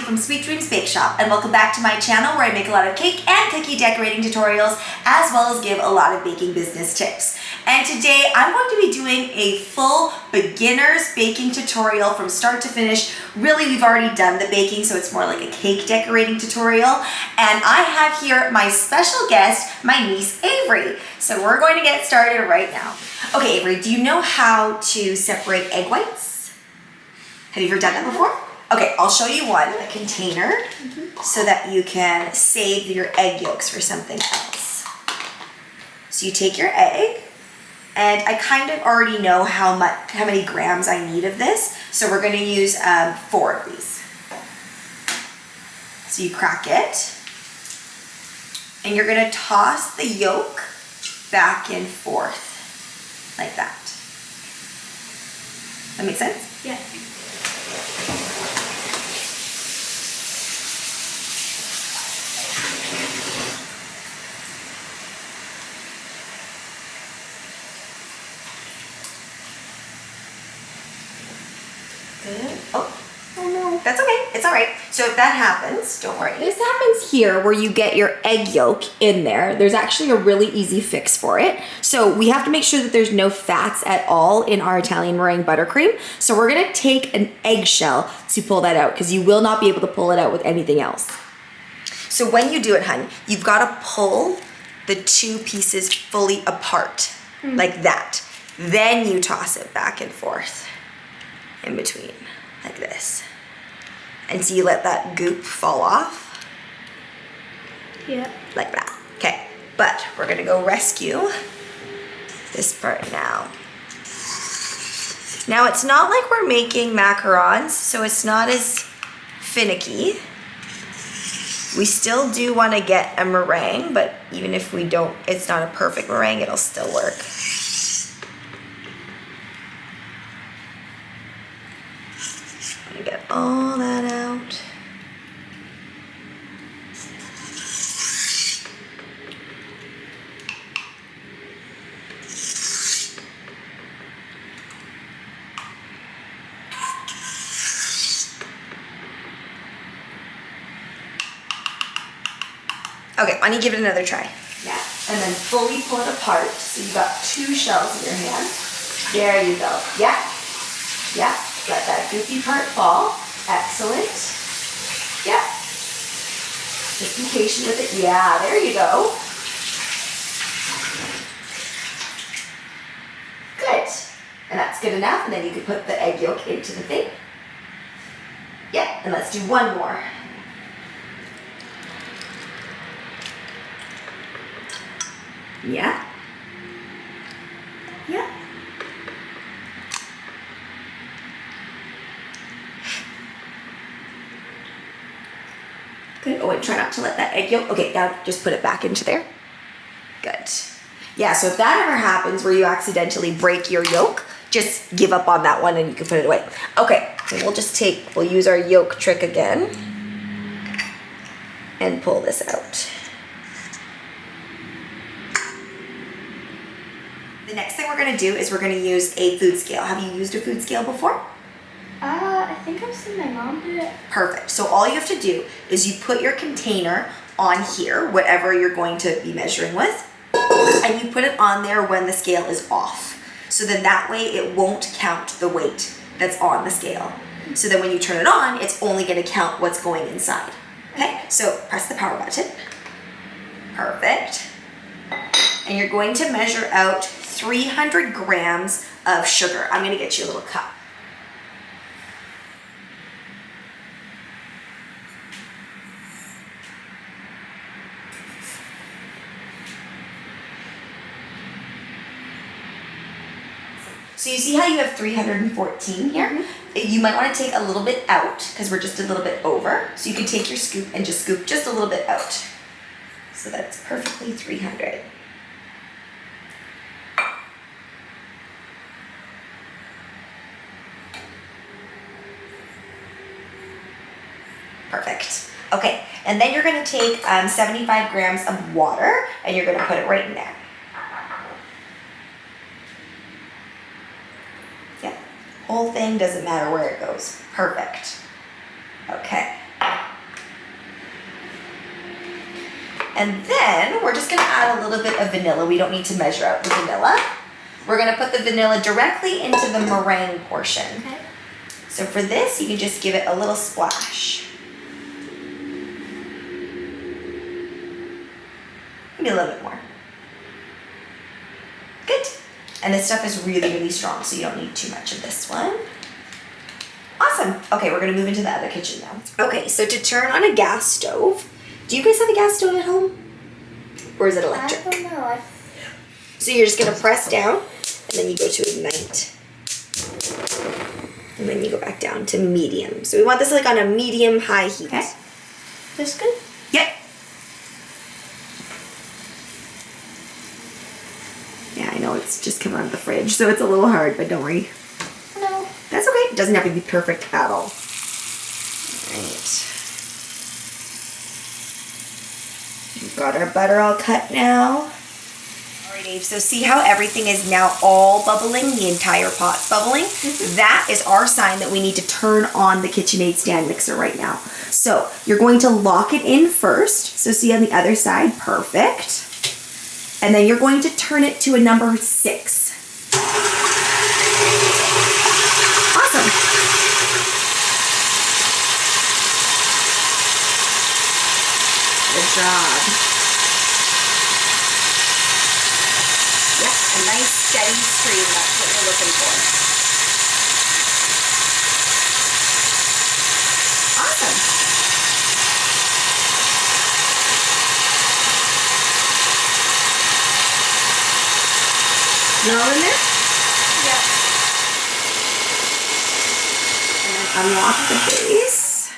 from Sweet Dreams Bake Shop, and welcome back to my channel where I make a lot of cake and cookie decorating tutorials, as well as give a lot of baking business tips. And today I'm going to be doing a full beginner's baking tutorial from start to finish. Really, we've already done the baking, so it's more like a cake decorating tutorial. And I have here my special guest, my niece Avery. So we're going to get started right now. Okay, Avery, do you know how to separate egg whites? Have you ever done that before? Okay, I'll show you one, a container, so that you can save your egg yolks for something else. So you take your egg, and I kind of already know how many grams I need of this, so we're going to use 4 of these. So you crack it, and you're going to toss the yolk back and forth, like that. That make sense? Yeah. Good. Oh no, that's okay. It's all right. So if that happens, don't worry. This happens here where you get your egg yolk in there. There's actually a really easy fix for it. So we have to make sure that there's no fats at all in our Italian meringue buttercream. So we're gonna take an eggshell to pull that out because you will not be able to pull it out with anything else. So when you do it, hun, you've got to pull the 2 pieces fully apart, like that. Then you toss it back and forth in between, like this. And so you let that goop fall off. Yeah. Like that. Okay, but we're gonna go rescue this part now. Now it's not like we're making macarons, so it's not as finicky. We still do want to get a meringue, but even if we don't, it's not a perfect meringue, it'll still work. Get all that out. Okay, why don't you give it another try? Yeah, and then fully pull it apart. So you've got 2 shells in your hand. There you go. Yeah, yeah. Let that goopy part fall. Excellent. Yeah. Just be patient with it. Yeah, there you go. Good. And that's good enough. And then you can put the egg yolk into the thing. Yeah, and let's do one more. Yeah. Yeah. Good. Oh, and try not to let that egg yolk. Okay, now just put it back into there. Good. Yeah, so if that ever happens where you accidentally break your yolk, just give up on that one and you can put it away. Okay, so we'll use our yolk trick again and pull this out. The next thing we're gonna do is we're gonna use a food scale. Have you used a food scale before? I think I've seen my mom do it. Perfect. So all you have to do is you put your container on here, whatever you're going to be measuring with, and you put it on there when the scale is off. So then that way it won't count the weight that's on the scale. So then when you turn it on, it's only going to count what's going inside. Okay, so press the power button. Perfect. And you're going to measure out 300 grams of sugar. I'm going to get you a little cup. So you see how you have 314 here? You might want to take a little bit out because we're just a little bit over. So you can take your scoop and just scoop just a little bit out. So that's perfectly 300. Perfect. Okay, and then you're going to take 75 grams of water and you're going to put it right in there. Yeah, whole thing, doesn't matter where it goes. Perfect. Okay. And then we're just gonna add a little bit of vanilla. We don't need to measure out the vanilla. We're gonna put the vanilla directly into the meringue portion. Okay. So for this, you can just give it a little splash. Maybe a little bit more. Good. And this stuff is really, really strong, so you don't need too much of this one. Awesome. Okay, we're gonna move into the other kitchen now. Okay, so to turn on a gas stove, do you guys have a gas stove at home? Or is it electric? I don't know. So you're just gonna press down, and then you go to ignite. And then you go back down to medium. So we want this like on a medium-high heat. Okay. This good? Yep. Yeah, I know it's just come out of the fridge, so it's a little hard, but don't worry. No. That's okay. It doesn't have to be perfect at all. Alright. We've got our butter all cut now. Alright, Abe, so see how everything is now all bubbling? The entire pot's bubbling? That is our sign that we need to turn on the KitchenAid stand mixer right now. So you're going to lock it in first. So see on the other side, perfect. And then you're going to turn it to a number 6. Awesome. Good job. Yep, a nice steady stream, that's what you're looking for. Awesome. You all in there? Yeah. And then unlock the base.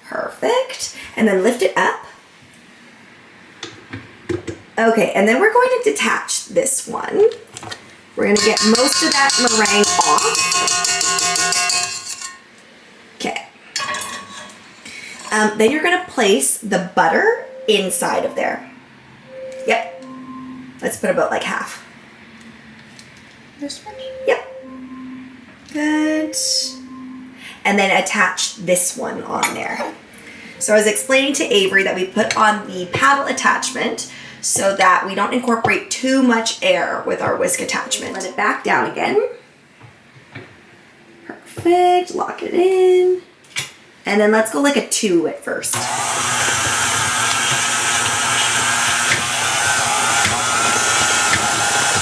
Perfect. And then lift it up. Okay, and then we're going to detach this one. We're going to get most of that meringue off. Okay. Then you're going to place the butter inside of there. Yep. Let's put about like half. This one? Yep. Good. And then attach this one on there. So I was explaining to Avery that we put on the paddle attachment so that we don't incorporate too much air with our whisk attachment. Let it back down again. Perfect. Lock it in. And then let's go like a 2 at first.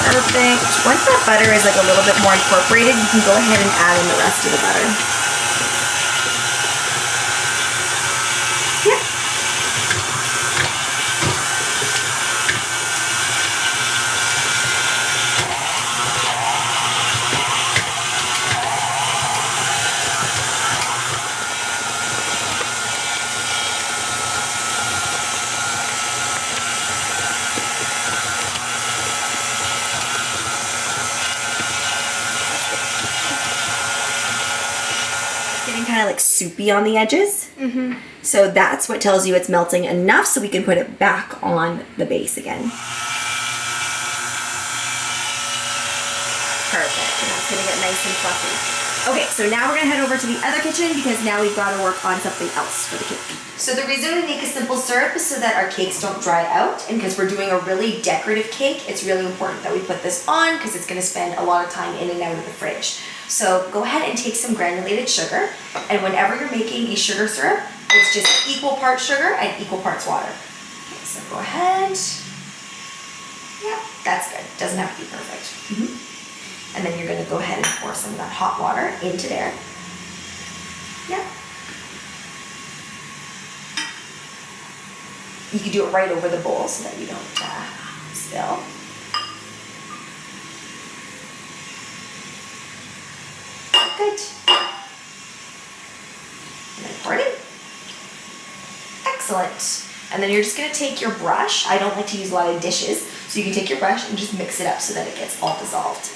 Perfect. Once that butter is like a little bit more incorporated, you can go ahead and add in the rest of the butter. Yep. Kind of like soupy on the edges. So that's what tells you it's melting enough so we can put it back on the base again. Perfect. And that's going to get nice and fluffy. Okay, so now we're going to head over to the other kitchen because now we've got to work on something else for the cake. So the reason we make a simple syrup is so that our cakes don't dry out, and because we're doing a really decorative cake, it's really important that we put this on because it's going to spend a lot of time in and out of the fridge. So go ahead and take some granulated sugar, and whenever you're making a sugar syrup, it's just equal parts sugar and equal parts water. Okay, so go ahead. Yeah, that's good. Doesn't have to be perfect. And then you're going to go ahead and pour some of that hot water into there. Yeah. You can do it right over the bowl so that you don't spill. Good. And then pour it in. Excellent. And then you're just going to take your brush. I don't like to use a lot of dishes, so you can take your brush and just mix it up so that it gets all dissolved.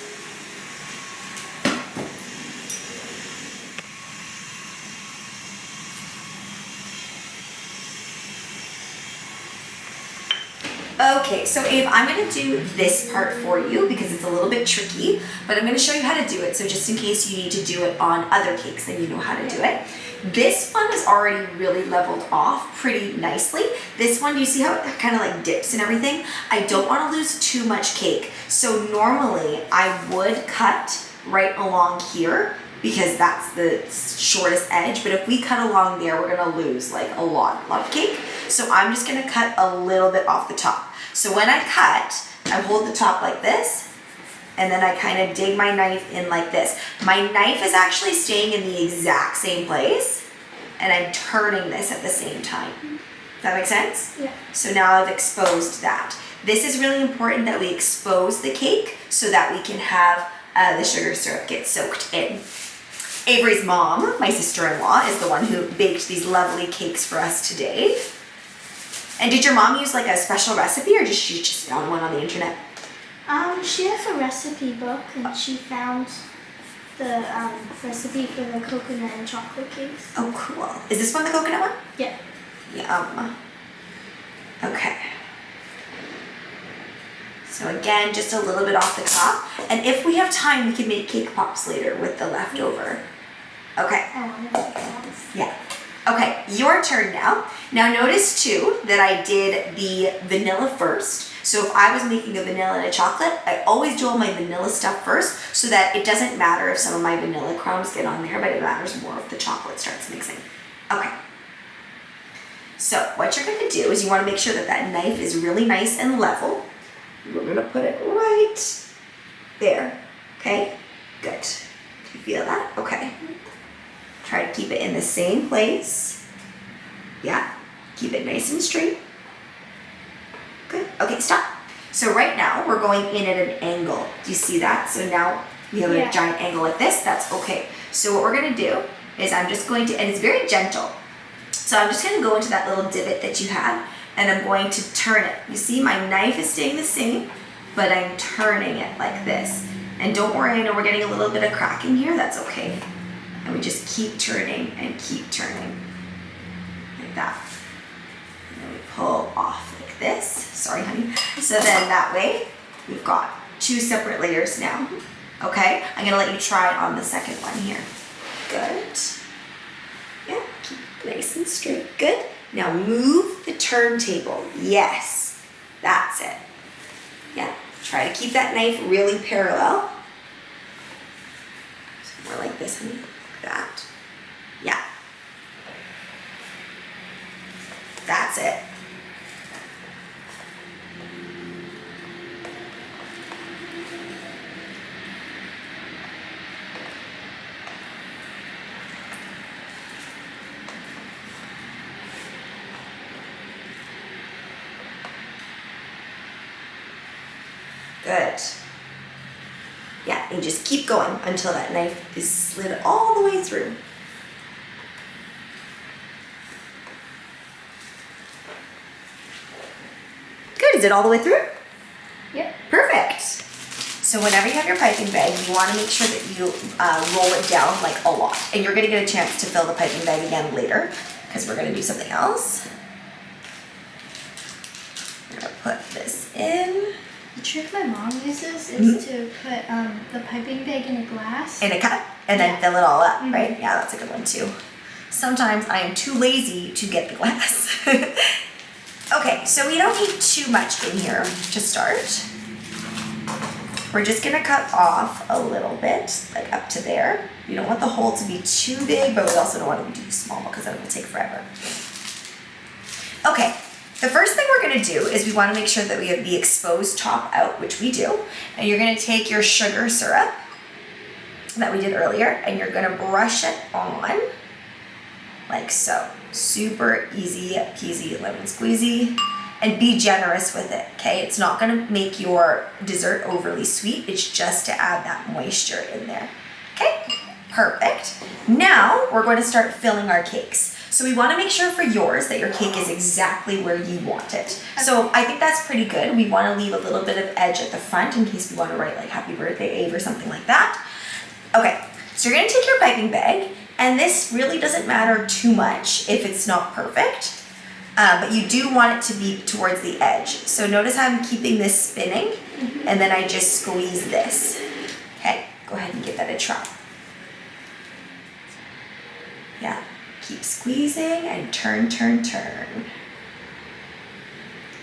Okay, so Abe, I'm gonna do this part for you because it's a little bit tricky, but I'm gonna show you how to do it. So just in case you need to do it on other cakes, then you know how to do it. This one is already really leveled off pretty nicely. This one, you see how it kind of like dips and everything? I don't want to lose too much cake. So normally I would cut right along here because that's the shortest edge. But if we cut along there, we're gonna lose like a lot of cake. So I'm just gonna cut a little bit off the top. So when I cut, I hold the top like this, and then I kind of dig my knife in like this. My knife is actually staying in the exact same place, and I'm turning this at the same time. Does that make sense? Yeah. So now I've exposed that. This is really important that we expose the cake so that we can have the sugar syrup get soaked in. Avery's mom, my sister-in-law, is the one who baked these lovely cakes for us today. And did your mom use like a special recipe, or just she just found one on the internet? She has a recipe book, and she found the recipe for the coconut and chocolate cakes. Oh, cool. Is this one the coconut one? Yeah. Yum. Okay. So again, just a little bit off the top. And if we have time, we can make cake pops later with the leftover. Okay. I want to make that. Yeah. Okay, your turn now. Now notice too that I did the vanilla first. So if I was making a vanilla and a chocolate, I always do all my vanilla stuff first so that it doesn't matter if some of my vanilla crumbs get on there, but it matters more if the chocolate starts mixing. Okay. So what you're gonna do is you wanna make sure that that knife is really nice and level. We're gonna put it right there, okay? Good. Do you feel that? Okay. Try to keep it in the same place. Yeah, keep it nice and straight. Good, okay, stop. So right now, we're going in at an angle. Do you see that? So now we have a giant angle like this, that's okay. So what we're gonna do is I'm just going to, and it's very gentle. So I'm just gonna go into that little divot that you had, and I'm going to turn it. You see, my knife is staying the same, but I'm turning it like this. And don't worry, I know we're getting a little bit of cracking here, that's okay. And we just keep turning and keep turning, like that. And then we pull off like this. Sorry, honey. So then that way, we've got two separate layers now. Okay, I'm gonna let you try it on the second one here. Good. Yeah, keep it nice and straight. Good. Now move the turntable. Yes, that's it. Yeah, try to keep that knife really parallel. So more like this, honey. Like that. Yeah. That's it. Good. Yeah, and just keep going until that knife is slid all the way through. Good, is it all the way through? Yep. Perfect. So whenever you have your piping bag, you want to make sure that you roll it down like a lot. And you're going to get a chance to fill the piping bag again later because we're going to do something else. I'm going to put this in. The trick my mom uses is to put the piping bag in a glass. In a cup and then fill it all up, right? Yeah, that's a good one too. Sometimes I am too lazy to get the glass. Okay, so we don't need too much in here to start. We're just gonna cut off a little bit, like up to there. You don't want the hole to be too big, but we also don't want it to be too small because then it will take forever. Okay. The first thing we're gonna do is we wanna make sure that we have the exposed top out, which we do. And you're gonna take your sugar syrup that we did earlier and you're gonna brush it on like so. Super easy peasy lemon squeezy. And be generous with it, okay? It's not gonna make your dessert overly sweet. It's just to add that moisture in there, okay? Perfect. Now we're going to start filling our cakes. So we want to make sure for yours that your cake is exactly where you want it. So I think that's pretty good. We want to leave a little bit of edge at the front in case we want to write like happy birthday Abe or something like that. Okay, so you're going to take your piping bag, and this really doesn't matter too much if it's not perfect. but you do want it to be towards the edge. So notice how I'm keeping this spinning, and then I just squeeze this. Okay, go ahead and give that a try. Yeah, keep squeezing and turn, turn, turn.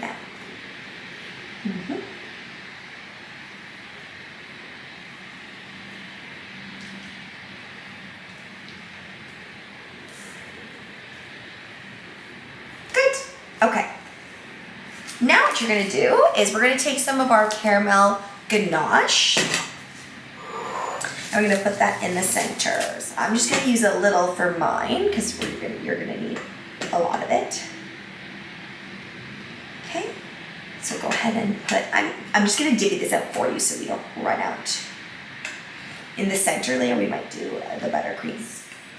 Yeah. Good. Okay. Now what you're gonna do is we're gonna take some of our caramel ganache. I'm gonna put that in the center. So I'm just gonna use a little for mine because you're gonna need a lot of it. Okay, so go ahead and put, I'm just gonna divvy this up for you so we don't run out. In the center layer, we might do the buttercream.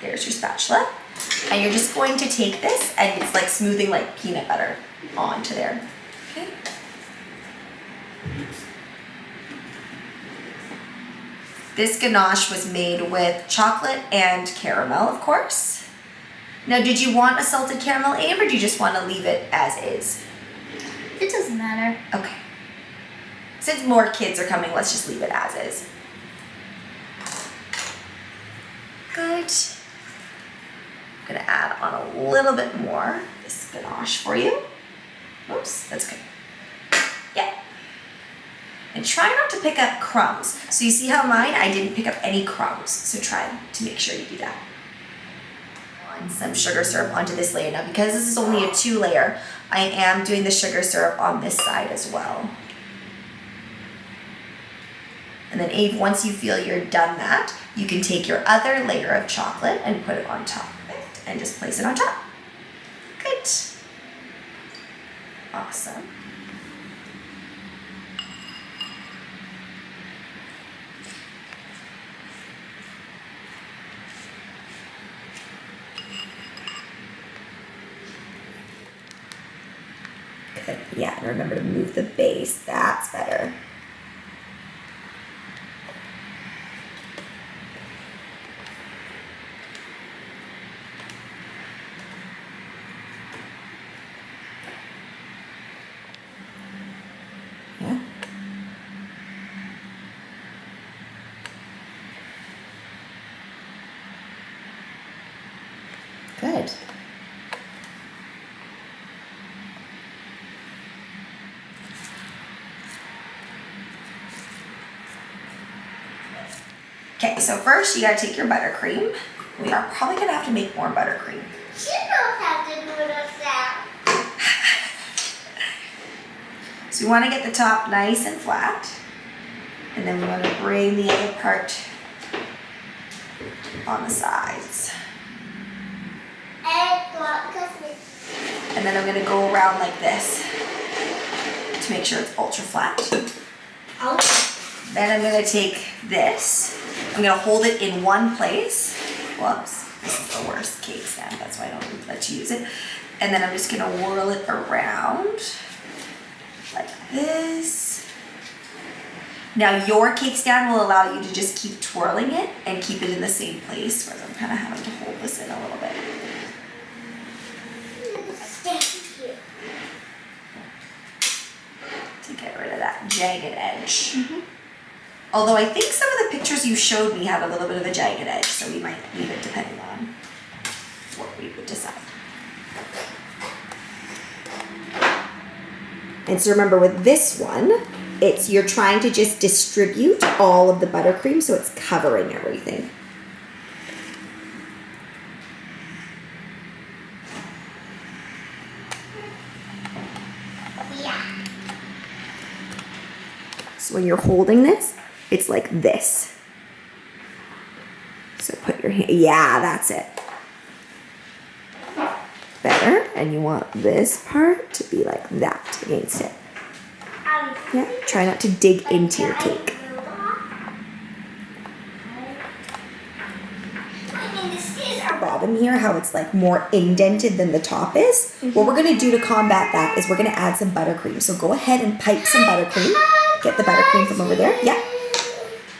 There's your spatula. And you're just going to take this and it's like smoothing like peanut butter onto there. Okay. This ganache was made with chocolate and caramel, of course. Now, did you want a salted caramel, Abe, or do you just want to leave it as is? It doesn't matter. Okay. Since more kids are coming, let's just leave it as is. Good. I'm gonna add on a little bit more this ganache for you. Oops, that's good. Yeah. And try not to pick up crumbs. So you see how mine, I didn't pick up any crumbs. So try to make sure you do that. And some sugar syrup onto this layer. Now because this is only a 2-layer, I am doing the sugar syrup on this side as well. And then Ave, once you feel you're done that, you can take your other layer of chocolate and put it on top of it and just place it on top. Good. Awesome. Good. Yeah, and remember to move the base. That's better. Yeah. Good. Okay, so first you gotta take your buttercream. We are probably gonna have to make more buttercream. She knows how to do it herself. So we wanna get the top nice and flat. And then we wanna bring the other part on the sides. And then I'm gonna go around like this to make sure it's ultra flat. Then I'm gonna take this. I'm gonna hold it in one place. Whoops, this is the worst cake stand. That's why I don't let you use it. And then I'm just gonna whirl it around like this. Now your cake stand will allow you to just keep twirling it and keep it in the same place, whereas I'm kind of having to hold this in a little bit. To get rid of that jagged edge. Although I think some of the pictures you showed me had a little bit of a jagged edge, so we might leave it depending on what we would decide. And so remember with this one, you're trying to just distribute all of the buttercream so it's covering everything. So when you're holding this, it's like this. So put your hand, yeah, that's it. Better, and you want this part to be like that against it. Yeah, try not to dig into your cake. Bottom here, how it's like more indented than the top is. What we're gonna do to combat that is we're gonna add some buttercream. So go ahead and pipe some buttercream. Get the buttercream from over there. Yeah.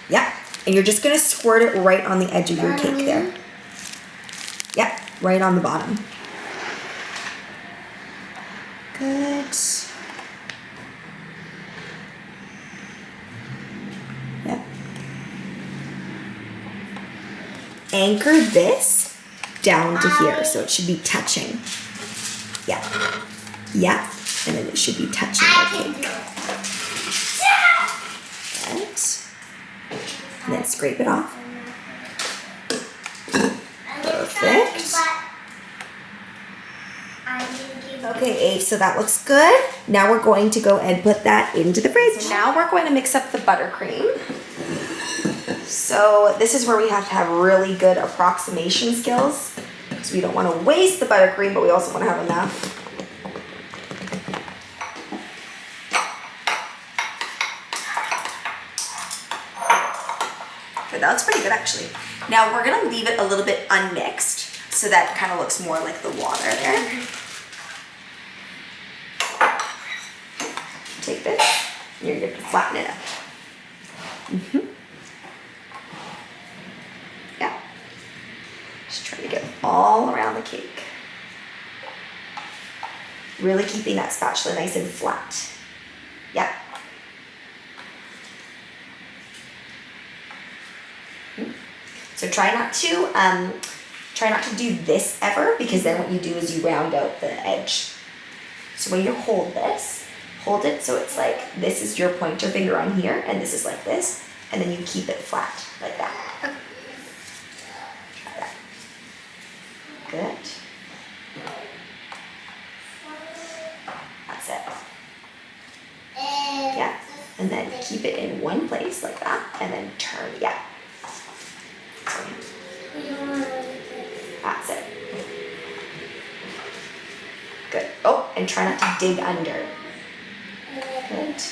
Yeah. And you're just gonna squirt it right on the edge of your cake there. Yeah, right on the bottom. Good. Yep. Anchor this down to here, so it should be touching. Yeah. Yeah. And then it should be touching the cake. Good. And then scrape it off. Perfect. Okay, Ave, so that looks good. Now we're going to go and put that into the fridge. So now we're going to mix up the buttercream. So this is where we have to have really good approximation skills, because we don't want to waste the buttercream, but we also want to have enough. Okay, that looks pretty good actually. Now we're gonna leave it a little bit unmixed, so that kind of looks more like the water there. Take this, and you're going to flatten it up. Yeah. Just try to get all around the cake. Really keeping that spatula nice and flat. Yeah. So try not to do this ever, because then what you do is you round out the edge. So when you hold this, hold it so it's like this is your pointer finger on here, and this is like this, and then you keep it flat like that. Try that. Good. That's it. Yeah. And then keep it in one place like that, and then turn. Yeah. That's it. Good. Oh, and try not to dig under. Good.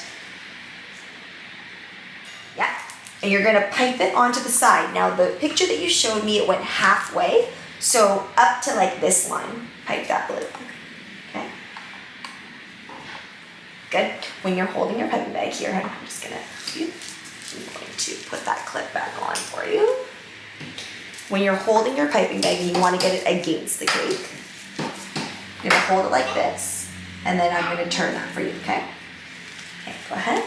Yeah. And you're gonna pipe it onto the side. Now the picture that you showed me, it went halfway. So up to like this line, pipe that blue. Okay. Good. When you're holding your piping bag here, I'm just gonna help you. I'm going to put that clip back on for you. When you're holding your piping bag, you want to get it against the cake. You're gonna hold it like this, and then I'm gonna turn that for you, okay? Okay, go ahead.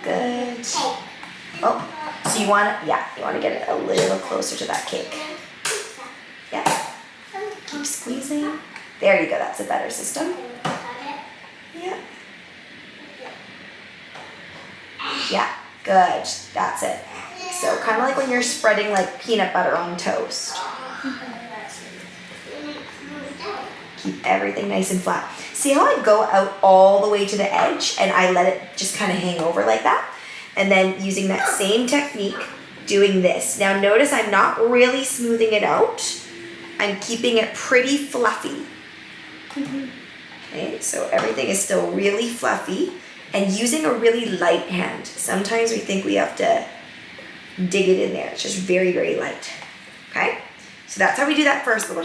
Good. Oh, so you want to get it a little closer to that cake. Yeah. Keep squeezing. There you go, that's a better system. Yeah. Yeah, good, that's it. So kind of like when you're spreading like peanut butter on toast. Keep everything nice and flat. See how I go out all the way to the edge and I let it just kind of hang over like that? And then using that same technique, doing this. Now notice I'm not really smoothing it out. I'm keeping it pretty fluffy. Okay, so everything is still really fluffy and using a really light hand. Sometimes we think we have to dig it in there. It's just very, very light. Okay? So that's how we do that first little.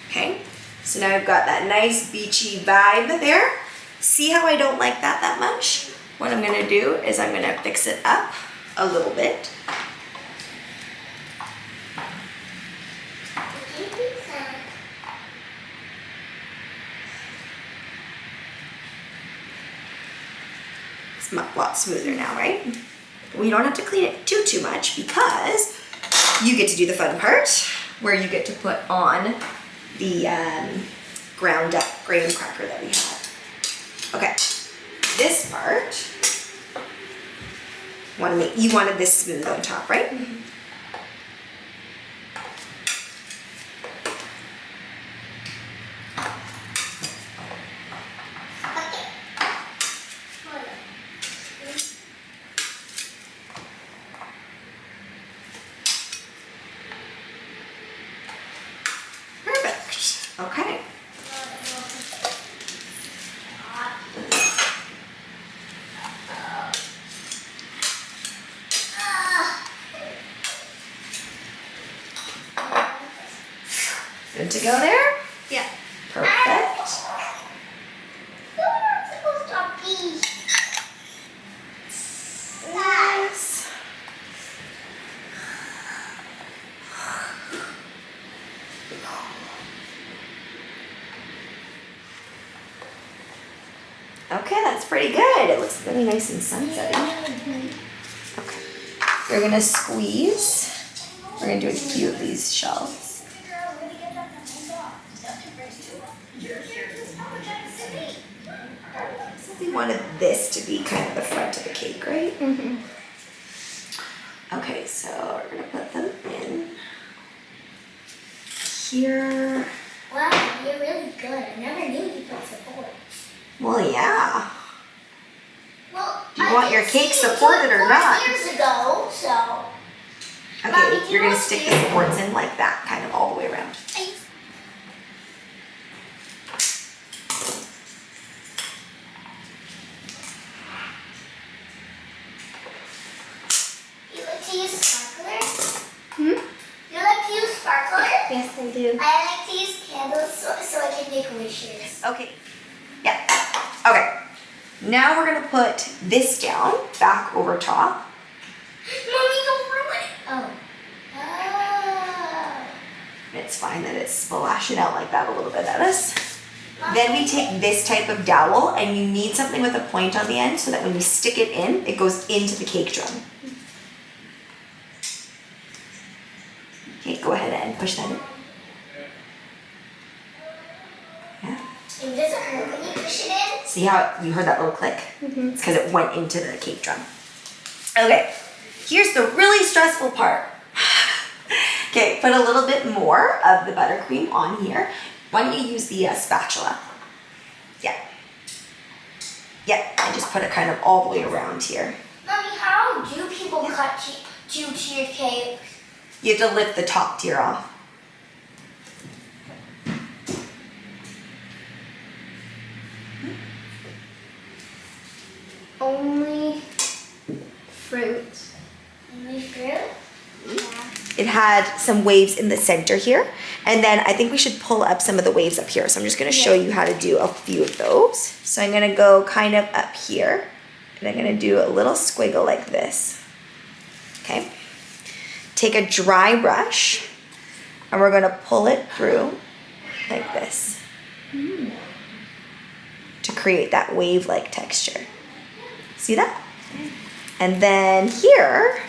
Okay, so now I've got that nice beachy vibe there. See how I don't like that much? What I'm gonna do is I'm gonna fix it up a little bit. It's a lot smoother now, right? We don't have to clean it too much because you get to do the fun part where you get to put on the ground up graham cracker that we had. Okay, this part, you wanted this smooth on top, right? Mm-hmm. Perfect. Okay. Good to go there? Yeah. Perfect. Nice. Okay, that's pretty good. It looks really nice and sunsetty. Okay. We're gonna squeeze. We're gonna do a few of these shells. So we wanted this to be kind of the front of the cake, right? Mm-hmm. Okay, so we're gonna put them in here. Wow, you're really good. I never knew you put support. Well, yeah. Well, Do you want your cake supported or not? Years ago, so. Okay, Mommy, do you you're gonna want stick to- the supports in like that, kind of all the way around. You like to use sparklers? Hmm? You like to use sparklers? Yes, I do. I like to use candles so I can make wishes. Okay. Yeah. Okay. Now we're gonna put this down, back over top. Mommy, don't ruin it. Oh. Oh. It's fine that it's splashing out like that a little bit at us. Then we take this type of dowel, and you need something with a point on the end so that when you stick it in, it goes into the cake drum. Okay, go ahead and push that in. Yeah. It doesn't hurt when you push it in. See how you heard that little click? It's because it went into the cake drum. Okay, here's the really stressful part. Okay, put a little bit more of the buttercream on here. Why don't you use the spatula? Yeah. Yeah, and just put it kind of all the way around here. Mommy, how do people cut two-tier cake? You have to lift the top tier off. Only fruit. Only fruit? Yeah. It had some waves in the center here. And then I think we should pull up some of the waves up here. So I'm just gonna show you how to do a few of those. So I'm gonna go kind of up here, and I'm gonna do a little squiggle like this. Okay. Take a dry brush, and we're gonna pull it through like this to create that wave-like texture. See that? And then here,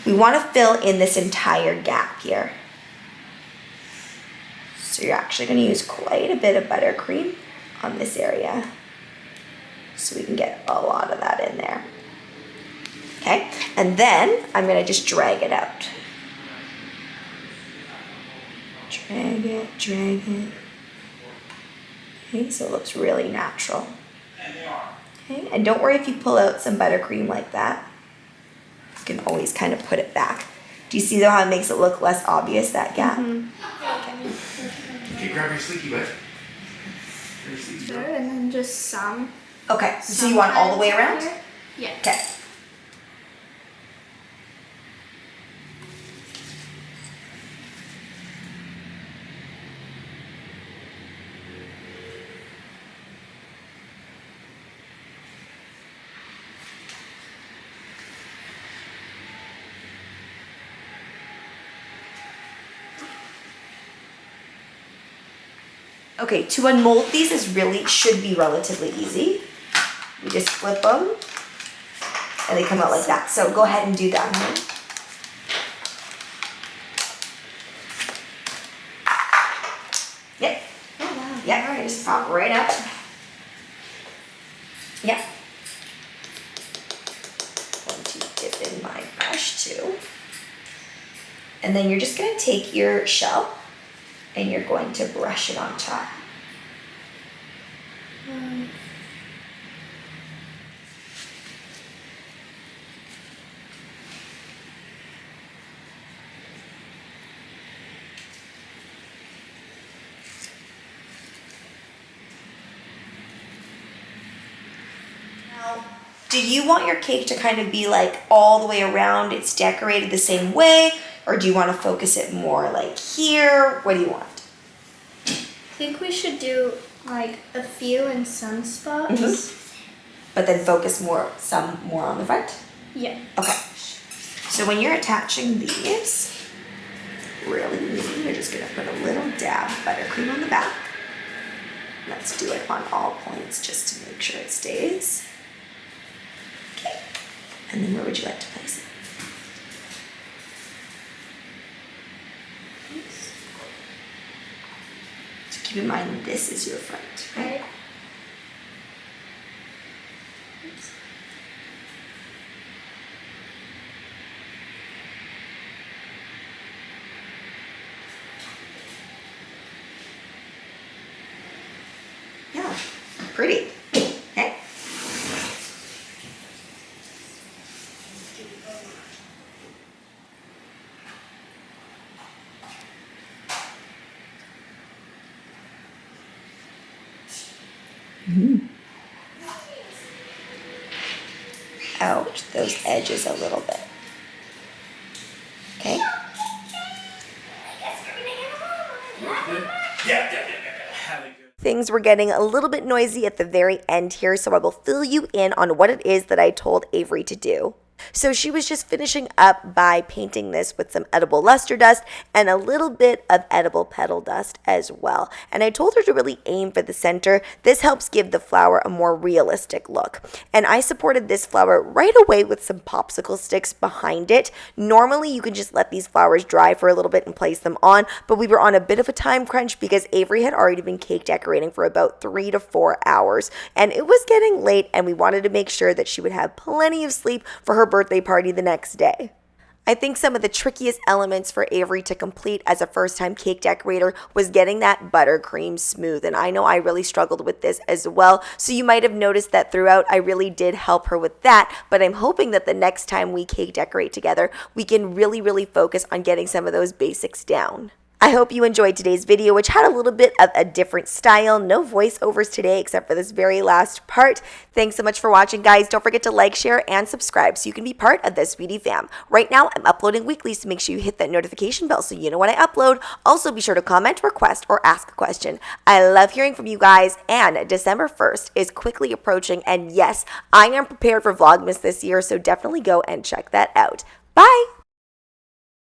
we want to fill in this entire gap here. So you're actually going to use quite a bit of buttercream on this area, so we can get a lot of that in there. Okay, and then I'm going to just drag it out. Drag it, drag it. Okay, so it looks really natural. Okay, and don't worry if you pull out some buttercream like that. You can always kind of put it back. Do you see though how it makes it look less obvious, that gap? Okay, grab your sleeky bud. Your sleeky bud. And then just some. Okay, so you want all the way around? Yeah. Okay. Okay, to unmold these should be relatively easy. You just flip them, and they come out like that. So go ahead and do that, honey. Yep. Oh, wow. Yep, I just pop right up. Yep. Going to dip in my brush too. And then you're just gonna take your shell and you're going to brush it on top. Now, do you want your cake to kind of be like all the way around, it's decorated the same way, or do you want to focus it more like here? What do you want? think we should do like a few in some spots. But then focus some more on the front? Yeah. Okay. So when you're attaching these, really easy, you're just gonna put a little dab of buttercream on the back. Let's do it on all points just to make sure it stays. Okay. And then where would you like to place it? So keep in mind this is your front, right? Yeah, pretty. Okay. Out those edges a little bit. Okay. Things were getting a little bit noisy at the very end here, so I will fill you in on what it is that I told Aivery to do. So she was just finishing up by painting this with some edible luster dust and a little bit of edible petal dust as well. And I told her to really aim for the center. This helps give the flower a more realistic look. And I supported this flower right away with some popsicle sticks behind it. Normally you can just let these flowers dry for a little bit and place them on, but we were on a bit of a time crunch because Aivery had already been cake decorating for about 3 to 4 hours. And it was getting late and we wanted to make sure that she would have plenty of sleep for her birthday party the next day. I think some of the trickiest elements for Aivery to complete as a first-time cake decorator was getting that buttercream smooth, and I know I really struggled with this as well, so you might have noticed that throughout I really did help her with that, but I'm hoping that the next time we cake decorate together, we can really focus on getting some of those basics down. I hope you enjoyed today's video, which had a little bit of a different style. No voiceovers today except for this very last part. Thanks so much for watching, guys. Don't forget to like, share, and subscribe so you can be part of the Sweetie fam. Right now, I'm uploading weekly, so make sure you hit that notification bell so you know when I upload. Also, be sure to comment, request, or ask a question. I love hearing from you guys, and December 1st is quickly approaching, and yes, I am prepared for Vlogmas this year, so definitely go and check that out. Bye!